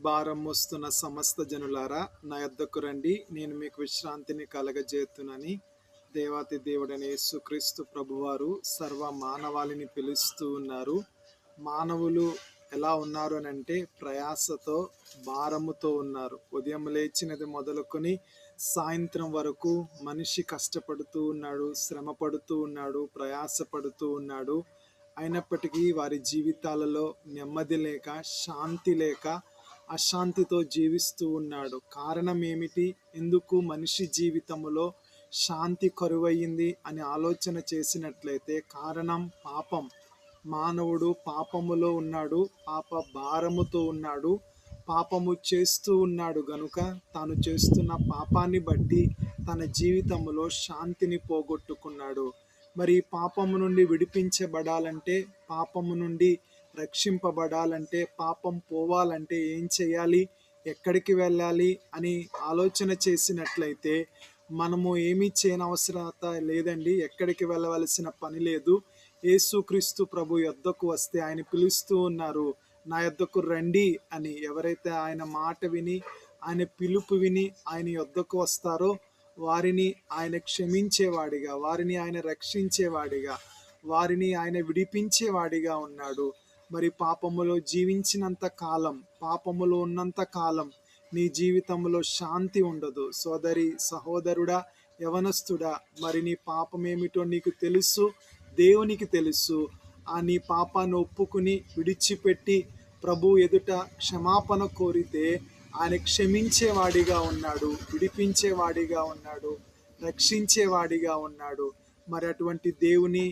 భారం మోస్తున్న సమస్త జనులారా నా యొద్దకు రండి, నేను మీకు విశ్రాంతిని కలగజేతునని దేవాతి దేవుడైన యేసుక్రీస్తు ప్రభువారు సర్వ మానవాళిని పిలుస్తూ ఉన్నారు. మానవులు ఎలా ఉన్నారు అని అంటే ప్రయాసతో, భారముతో ఉన్నారు. ఉదయం లేచినది మొదలుకొని సాయంత్రం వరకు మనిషి కష్టపడుతూ ఉన్నాడు, శ్రమ పడుతూ ఉన్నాడు, ప్రయాసపడుతూ ఉన్నాడు. అయినప్పటికీ వారి జీవితాలలో నెమ్మది లేక, శాంతి లేక, అశాంతితో జీవిస్తూ ఉన్నాడు. కారణం ఏమిటి? ఎందుకు మనిషి జీవితంలో శాంతి కరువయ్యింది అని ఆలోచన చేసినట్లయితే కారణం పాపం. మానవుడు పాపములో ఉన్నాడు, పాప భారముతో ఉన్నాడు, పాపము చేస్తూ ఉన్నాడు గనుక తాను చేస్తున్న పాపాన్ని బట్టి తన జీవితంలో శాంతిని పోగొట్టుకున్నాడు. మరి పాపము నుండి విడిపించబడాలంటే, పాపము నుండి రక్షింపబడాలంటే, పాపం పోవాలంటే ఏం చేయాలి, ఎక్కడికి వెళ్ళాలి అని ఆలోచన చేసినట్లయితే మనము ఏమీ చేయనవసరత లేదండి. ఎక్కడికి వెళ్ళవలసిన పని లేదు. యేసుక్రీస్తు ప్రభు యొద్దకు వస్తే ఆయన పిలుస్తూ ఉన్నారు, నా యొద్దకు రండి అని. ఎవరైతే ఆయన మాట విని, ఆయన పిలుపు విని ఆయన యొద్దకు వస్తారో వారిని ఆయన క్షమించేవాడిగా, వారిని ఆయన రక్షించేవాడిగా, వారిని ఆయన విడిపించేవాడిగా ఉన్నాడు. మరి పాపములో జీవించినంత కాలం, పాపములో ఉన్నంత కాలం నీ జీవితంలో శాంతి ఉండదు. సోదరి, సహోదరుడా, యవనస్తుడా, మరి నీ పాపం ఏమిటో నీకు తెలుసు, దేవునికి తెలుసు. ఆ నీ పాపాన్ని ఒప్పుకుని విడిచిపెట్టి ప్రభు ఎదుట క్షమాపణ కోరితే ఆయన క్షమించేవాడిగా ఉన్నాడు, విడిపించేవాడిగా ఉన్నాడు, రక్షించేవాడిగా ఉన్నాడు. మరి అటువంటి దేవుని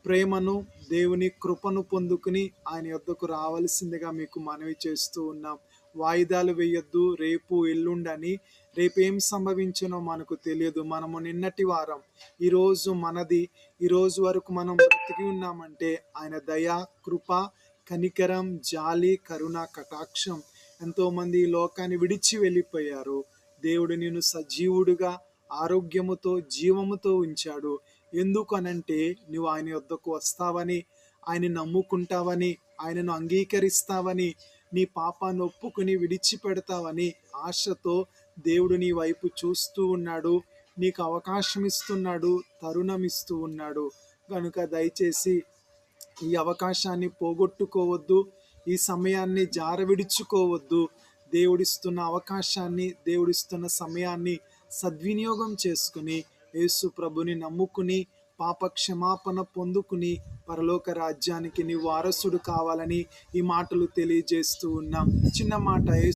ప్రేమను, దేవుని కృపను పొందుకుని ఆయన యొద్దకు రావాల్సిందిగా మీకు మనవి చేస్తూ ఉన్నాం. వాయిదాలు వేయొద్దు, రేపు ఎల్లుండని. రేపు ఏం సంభవించునో మనకు తెలియదు. మనము నిన్నటి వారం, ఈరోజు మనది. ఈరోజు వరకు మనం బ్రతికి ఉన్నామంటే ఆయన దయ, కృప, కనికరం, జాలి, కరుణ, కటాక్షం. ఎంతోమంది ఈ లోకాన్ని విడిచి వెళ్ళిపోయారు. దేవుడు నిన్ను సజీవుడుగా, ఆరోగ్యముతో, జీవముతో ఉంచాడు. ఎందుకు అనంటే నువ్వు ఆయన యొద్దకు వస్తావని, ఆయన నమ్ముకుంటావని, ఆయనను అంగీకరిస్తావని, నీ పాపాన్ని ఒప్పుకుని విడిచిపెడతావని ఆశతో దేవుడు నీ వైపు చూస్తూ ఉన్నాడు, నీకు అవకాశం ఇస్తున్నాడు, తరుణం ఇస్తూ ఉన్నాడు. కనుక దయచేసి ఈ అవకాశాన్ని పోగొట్టుకోవద్దు, ఈ సమయాన్ని జారవిడుచుకోవద్దు. దేవుడిస్తున్న అవకాశాన్ని, దేవుడిస్తున్న సమయాన్ని సద్వినియోగం చేసుకుని యేసు ప్రభుని నమ్ముకుని పాప క్షమాపణ పొందుకుని పరలోక రాజ్యానికి నీవు వారసుడు కావాలని ఈ మాటలు తెలియజేస్తూ ఉన్నాం. చిన్న మాట.